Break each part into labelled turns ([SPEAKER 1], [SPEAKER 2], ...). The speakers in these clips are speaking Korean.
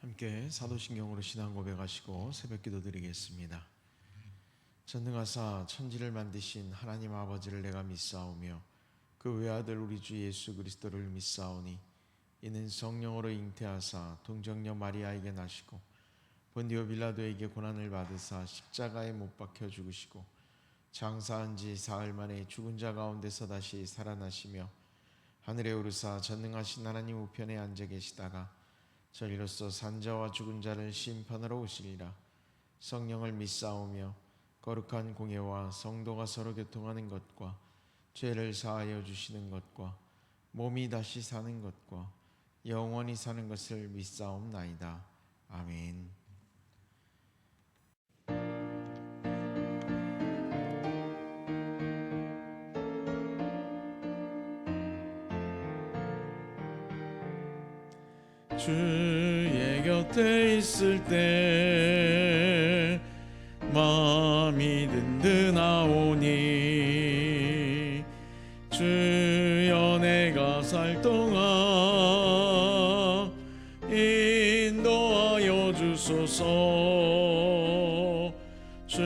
[SPEAKER 1] 함께 사도신경으로 신앙 고백하시고 새벽기도 드리겠습니다. 전능하사 천지를 만드신 하나님 아버지를 내가 믿사오며 그 외아들 우리 주 예수 그리스도를 믿사오니 이는 성령으로 잉태하사 동정녀 마리아에게 나시고 본디오 빌라도에게 고난을 받으사 십자가에 못 박혀 죽으시고 장사한 지 사흘 만에 죽은 자 가운데서 다시 살아나시며 하늘에 오르사 전능하신 하나님 우편에 앉아 계시다가 저리로서 산자와 죽은 자를 심판하러 오시리라. 성령을 믿사오며 거룩한 공예와 성도가 서로 교통하는 것과 죄를 사하여 주시는 것과 몸이 다시 사는 것과 영원히 사는 것을 믿사옵나이다. 아멘. 주의 곁에 있을 때 마음이 든든하오니 주여 내가 살 동안 인도하여 주소서. 주여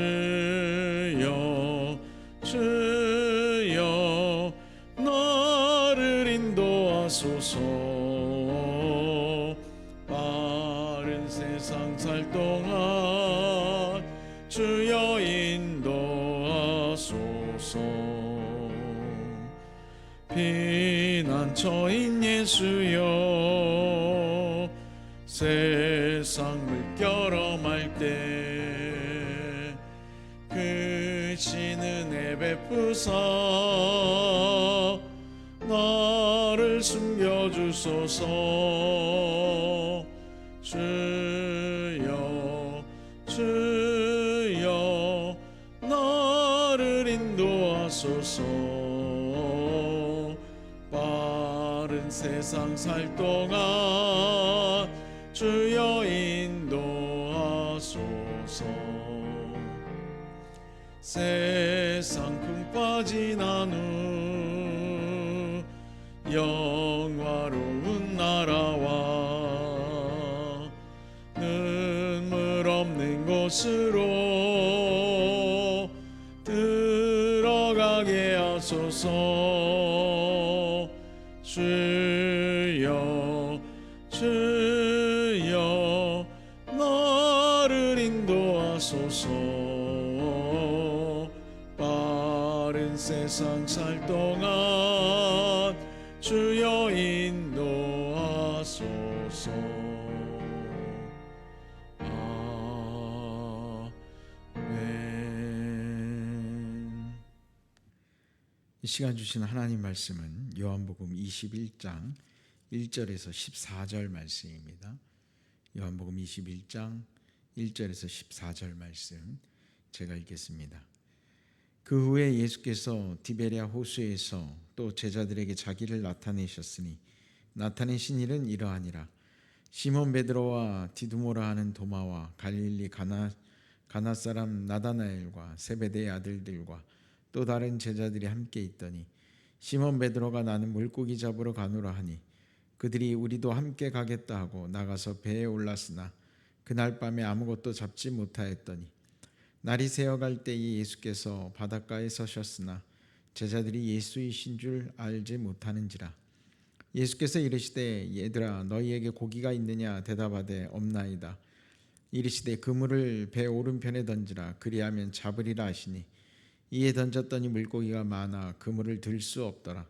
[SPEAKER 1] 주여 나를 인도하소서. 세상 살 동안 주여 인도하소서. 피난처인 예수여 세상 물결엄할 때 크신 은혜 베푸사 나를 숨겨주소서. 주여 주여 나를 인도하소서. 빠른 세상 살 동안 주여 인도하소서. 세상 풍 빠진 후 영화로운 나라와 눈물 없는 곳으로 들어가게 하소서. 주여 주여 나를 인도하소서. 빠른 세상 살 동안 주여 인도하소서. 이 시간 주신 하나님 말씀은 요한복음 21장 1절에서 14절 말씀입니다. 요한복음 21장 1절에서 14절 말씀 제가 읽겠습니다. 그 후에 예수께서 디베랴 호수에서 또 제자들에게 자기를 나타내셨으니 나타내신 일은 이러하니라. 시몬 베드로와 디두모라 하는 도마와 갈릴리 가나 사람 나다나엘과 세베대의 아들들과 또 다른 제자들이 함께 있더니 시몬 베드로가 나는 물고기 잡으러 가노라 하니 그들이 우리도 함께 가겠다 하고 나가서 배에 올랐으나 그날 밤에 아무것도 잡지 못하였더니 날이 새어갈 때에 예수께서 바닷가에 서셨으나 제자들이 예수이신 줄 알지 못하는지라. 예수께서 이르시되 얘들아 너희에게 고기가 있느냐 대답하되 없나이다. 이르시되 그물을 배 오른편에 던지라 그리하면 잡으리라 하시니 이에 던졌더니 물고기가 많아 그물을 들 수 없더라.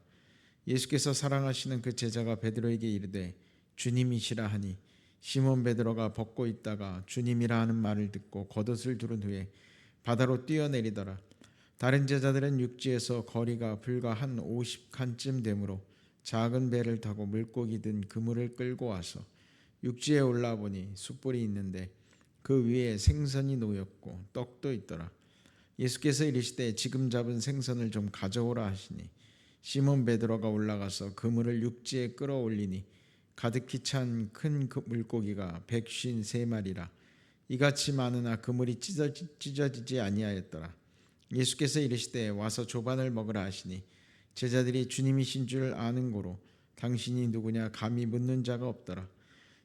[SPEAKER 1] 예수께서 사랑하시는 그 제자가 베드로에게 이르되 주님이시라 하니 시몬 베드로가 벗고 있다가 주님이라 하는 말을 듣고 겉옷을 두른 후에 바다로 뛰어내리더라. 다른 제자들은 육지에서 거리가 불과 한 50칸쯤 되므로 작은 배를 타고 물고기 든 그물을 끌고 와서 육지에 올라보니 숯불이 있는데 그 위에 생선이 놓였고 떡도 있더라. 예수께서 이르시되 지금 잡은 생선을 좀 가져오라 하시니 시몬 베드로가 올라가서 그물을 육지에 끌어올리니 가득히 찬 큰 물고기가 153마리라. 이같이 많으나 그물이 찢어지지 아니하였더라. 예수께서 이르시되 와서 조반을 먹으라 하시니 제자들이 주님이신 줄 아는 고로 당신이 누구냐 감히 묻는 자가 없더라.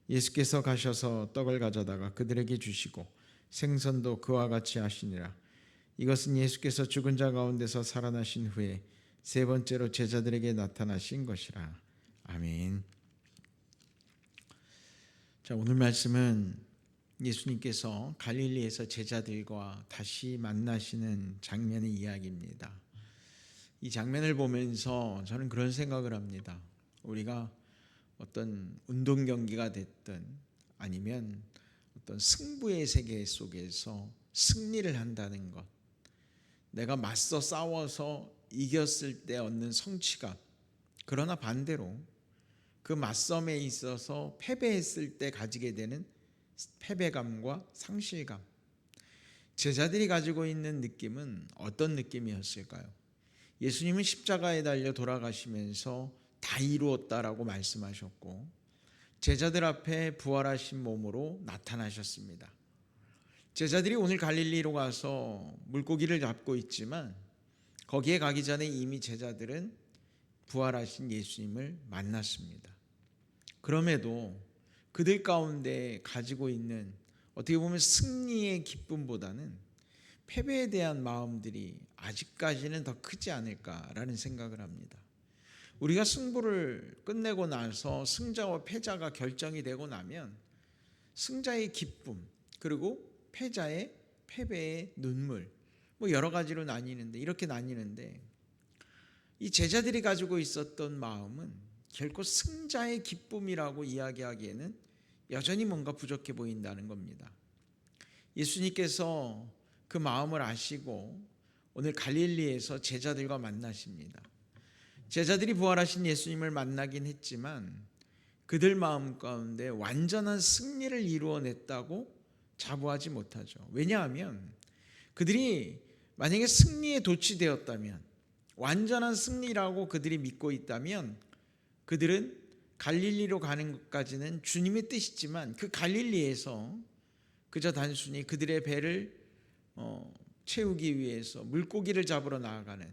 [SPEAKER 1] 예수께서 가셔서 떡을 가져다가 그들에게 주시고 생선도 그와 같이 하시니라. 이것은 예수께서 죽은 자 가운데서 살아나신 후에 세 번째로 제자들에게 나타나신 것이라. 아멘. 자, 오늘 말씀은 예수님께서 갈릴리에서 제자들과 다시 만나시는 장면의 이야기입니다. 이 장면을 보면서 저는 그런 생각을 합니다. 우리가 어떤 운동 경기가 됐든 아니면 어떤 승부의 세계 속에서 승리를 한다는 것, 내가 맞서 싸워서 이겼을 때 얻는 성취감, 그러나 반대로 그 맞섬에 있어서 패배했을 때 가지게 되는 패배감과 상실감, 제자들이 가지고 있는 느낌은 어떤 느낌이었을까요? 예수님은 십자가에 달려 돌아가시면서 다 이루었다라고 말씀하셨고 제자들 앞에 부활하신 몸으로 나타나셨습니다. 제자들이 오늘 갈릴리로 가서 물고기를 잡고 있지만 거기에 가기 전에 이미 제자들은 부활하신 예수님을 만났습니다. 그럼에도 그들 가운데 가지고 있는 어떻게 보면 승리의 기쁨보다는 패배에 대한 마음들이 아직까지는 더 크지 않을까라는 생각을 합니다. 우리가 승부를 끝내고 나서 승자와 패자가 결정이 되고 나면 승자의 기쁨 그리고 패배의 눈물 여러 가지로 나뉘는데 이렇게 나뉘는데 이 제자들이 가지고 있었던 마음은 결코 승자의 기쁨이라고 이야기하기에는 여전히 뭔가 부족해 보인다는 겁니다. 예수님께서 그 마음을 아시고 오늘 갈릴리에서 제자들과 만나십니다. 제자들이 부활하신 예수님을 만나긴 했지만 그들 마음 가운데 완전한 승리를 이루어냈다고 자부하지 못하죠. 왜냐하면 그들이 만약에 승리에 도취되었다면, 완전한 승리라고 그들이 믿고 있다면 그들은 갈릴리로 가는 것까지는 주님의 뜻이지만 그 갈릴리에서 그저 단순히 그들의 배를 채우기 위해서 물고기를 잡으러 나아가는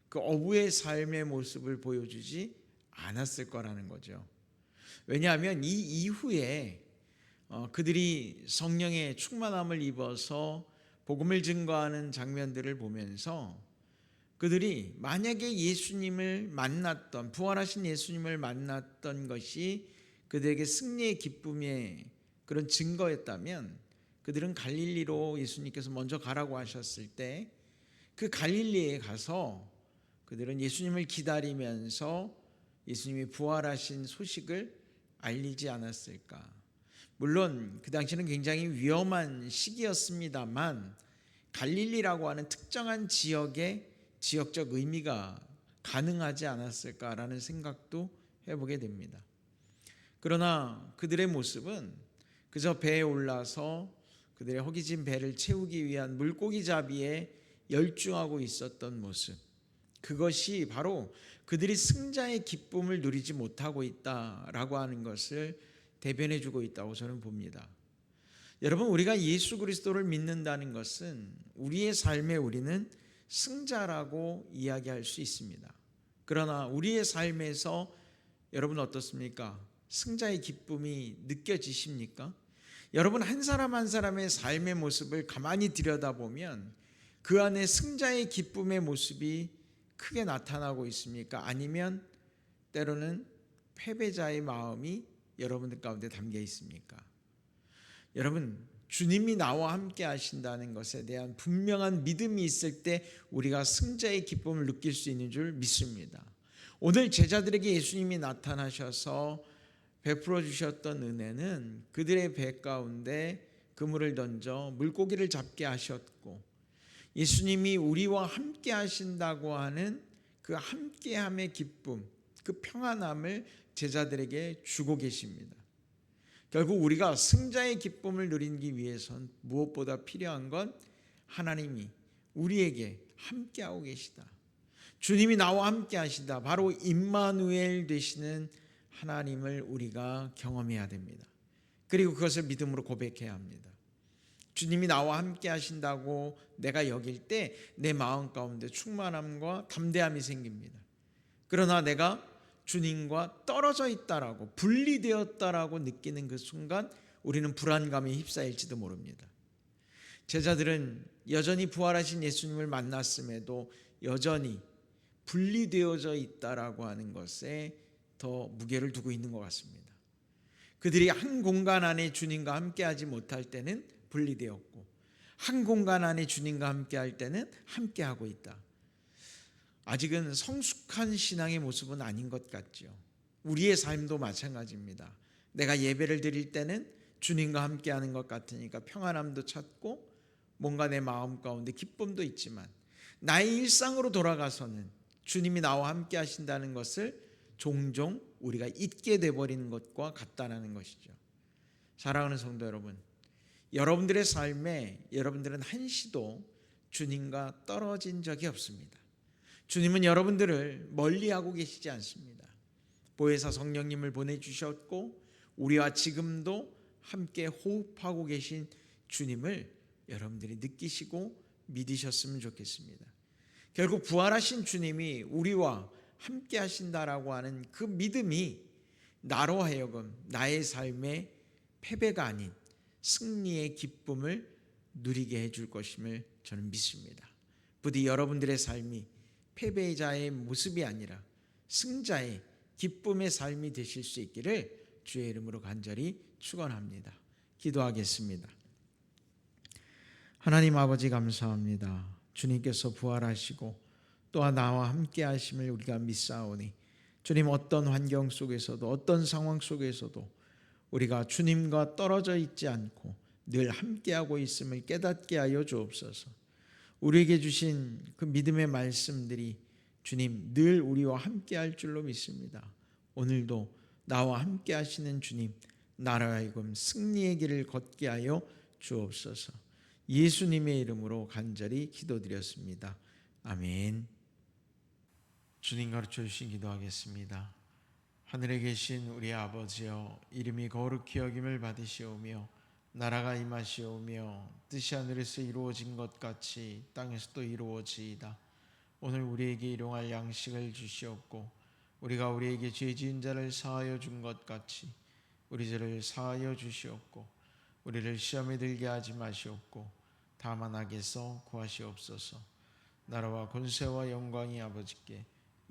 [SPEAKER 1] 그 어부의 삶의 모습을 보여주지 않았을 거라는 거죠. 왜냐하면 이 이후에 그들이 성령의 충만함을 입어서 복음을 증거하는 장면들을 보면서 그들이 만약에 예수님을 만났던, 부활하신 예수님을 만났던 것이 그들에게 승리의 기쁨의 그런 증거였다면 그들은 갈릴리로 예수님께서 먼저 가라고 하셨을 때 그 갈릴리에 가서 그들은 예수님을 기다리면서 예수님이 부활하신 소식을 알리지 않았을까. 물론 그 당시는 굉장히 위험한 시기였습니다만 갈릴리라고 하는 특정한 지역의 지역적 의미가 가능하지 않았을까라는 생각도 해보게 됩니다. 그러나 그들의 모습은 그저 배에 올라서 그들의 허기진 배를 채우기 위한 물고기 잡이에 열중하고 있었던 모습, 그것이 바로 그들이 승자의 기쁨을 누리지 못하고 있다라고 하는 것을 대변해 주고 있다고 저는 봅니다. 여러분, 우리가 예수 그리스도를 믿는다는 것은 우리의 삶에 우리는 승자라고 이야기할 수 있습니다. 그러나 우리의 삶에서 여러분 어떻습니까? 승자의 기쁨이 느껴지십니까? 여러분, 한 사람 한 사람의 삶의 모습을 가만히 들여다보면 그 안에 승자의 기쁨의 모습이 크게 나타나고 있습니까? 아니면 때로는 패배자의 마음이 여러분들 가운데 담겨 있습니까? 여러분, 주님이 나와 함께 하신다는 것에 대한 분명한 믿음이 있을 때 우리가 승자의 기쁨을 느낄 수 있는 줄 믿습니다. 오늘 제자들에게 예수님이 나타나셔서 베풀어 주셨던 은혜는 그들의 배 가운데 그물을 던져 물고기를 잡게 하셨고, 예수님이 우리와 함께 하신다고 하는 그 함께함의 기쁨, 그 평안함을 제자들에게 주고 계십니다. 결국 우리가 승자의 기쁨을 누리기 위해선 무엇보다 필요한 건 하나님이 우리에게 함께하고 계시다, 주님이 나와 함께 하시다, 바로 임마누엘 되시는 하나님을 우리가 경험해야 됩니다. 그리고 그것을 믿음으로 고백해야 합니다. 주님이 나와 함께 하신다고 내가 여길 때 내 마음 가운데 충만함과 담대함이 생깁니다. 그러나 내가 주님과 떨어져 있다라고, 분리되었다라고 느끼는 그 순간 우리는 불안감에 휩싸일지도 모릅니다. 제자들은 여전히 부활하신 예수님을 만났음에도 여전히 분리되어져 있다라고 하는 것에 더 무게를 두고 있는 것 같습니다. 그들이 한 공간 안에 주님과 함께하지 못할 때는 분리되었고, 한 공간 안에 주님과 함께할 때는 함께하고 있다. 아직은 성숙한 신앙의 모습은 아닌 것 같죠. 우리의 삶도 마찬가지입니다. 내가 예배를 드릴 때는 주님과 함께하는 것 같으니까 평안함도 찾고 뭔가 내 마음 가운데 기쁨도 있지만, 나의 일상으로 돌아가서는 주님이 나와 함께 하신다는 것을 종종 우리가 잊게 돼버리는 것과 같다는 것이죠. 사랑하는 성도 여러분, 여러분들의 삶에 여러분들은 한시도 주님과 떨어진 적이 없습니다. 주님은 여러분들을 멀리하고 계시지 않습니다. 보혜사 성령님을 보내주셨고 우리와 지금도 함께 호흡하고 계신 주님을 여러분들이 느끼시고 믿으셨으면 좋겠습니다. 결국 부활하신 주님이 우리와 함께 하신다라고 하는 그 믿음이 나로 하여금 나의 삶의 패배가 아닌 승리의 기쁨을 누리게 해줄 것임을 저는 믿습니다. 부디 여러분들의 삶이 패배자의 모습이 아니라 승자의 기쁨의 삶이 되실 수 있기를 주의 이름으로 간절히 축원합니다. 기도하겠습니다. 하나님 아버지 감사합니다. 주님께서 부활하시고 또한 나와 함께 하심을 우리가 믿사오니 주님, 어떤 환경 속에서도 어떤 상황 속에서도 우리가 주님과 떨어져 있지 않고 늘 함께하고 있음을 깨닫게 하여 주옵소서. 우리에게 주신 그 믿음의 말씀들이 주님 늘 우리와 함께할 줄로 믿습니다. 오늘도 나와 함께 하시는 주님, 나로 하여금 승리의 길을 걷게 하여 주옵소서. 예수님의 이름으로 간절히 기도드렸습니다. 아멘. 주님 가르쳐 주신 기도하겠습니다. 하늘에 계신 우리 아버지여, 이름이 거룩히 여김을 받으시오며 나라가 임하시오며 뜻이 하늘에서 이루어진 것 같이 땅에서도 이루어지이다. 오늘 우리에게 일용할 양식을 주시옵고 우리가 우리에게 죄 지은 자를 사하여 준 것 같이 우리 죄를 사하여 주시옵고 우리를 시험에 들게 하지 마시옵고 다만 악에서 구하시옵소서. 나라와 권세와 영광이 아버지께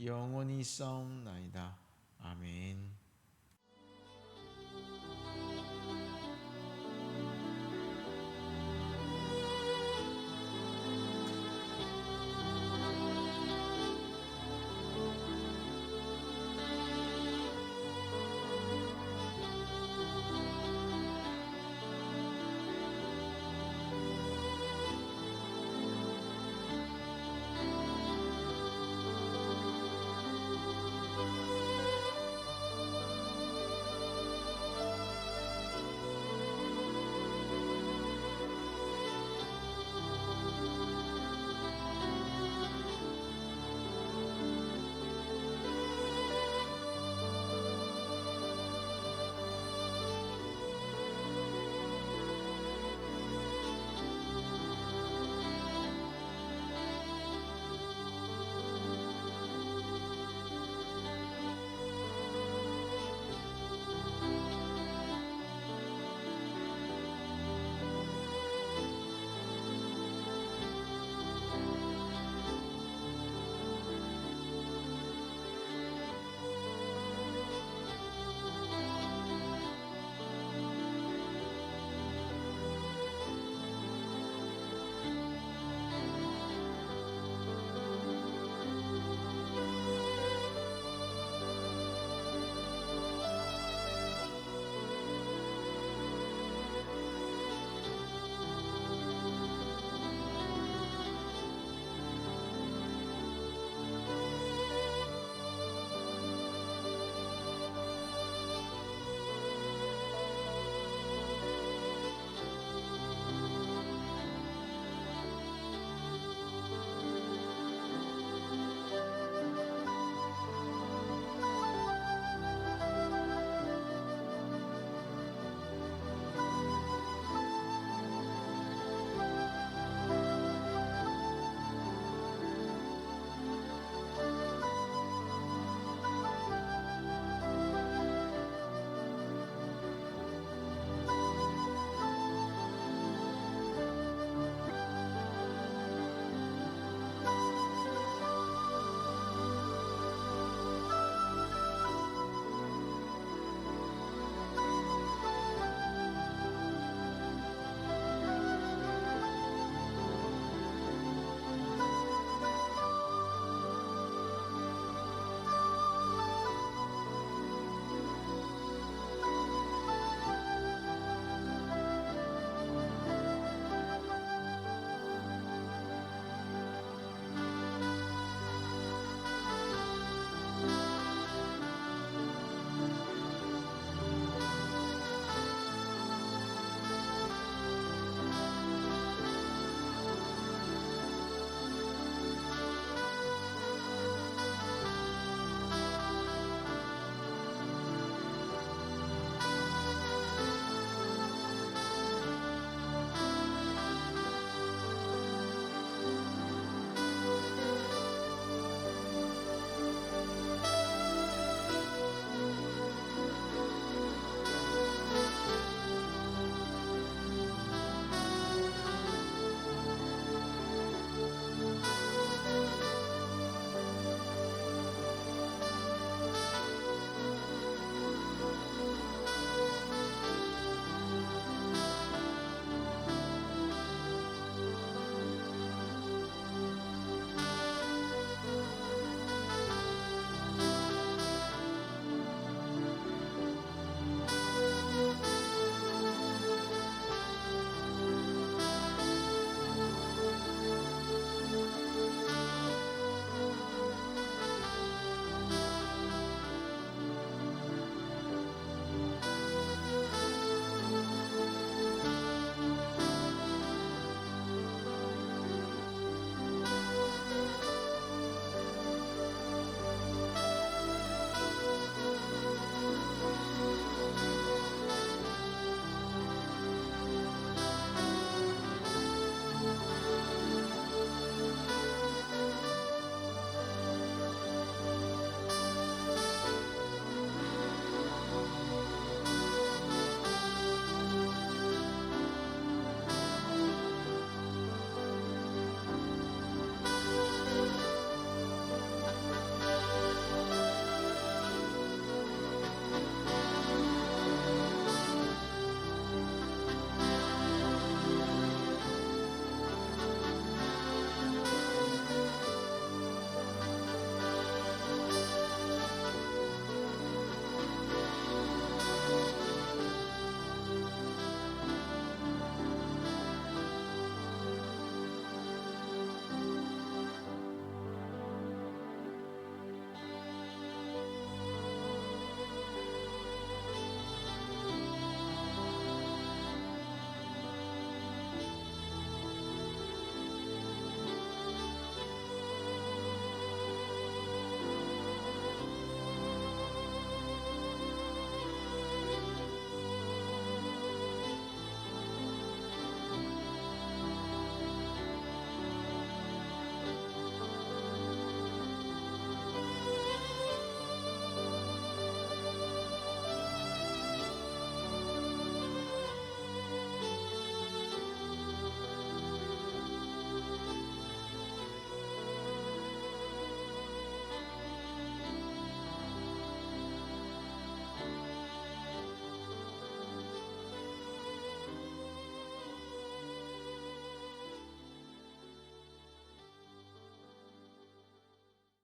[SPEAKER 1] 영원히 있사옵나이다. 아멘.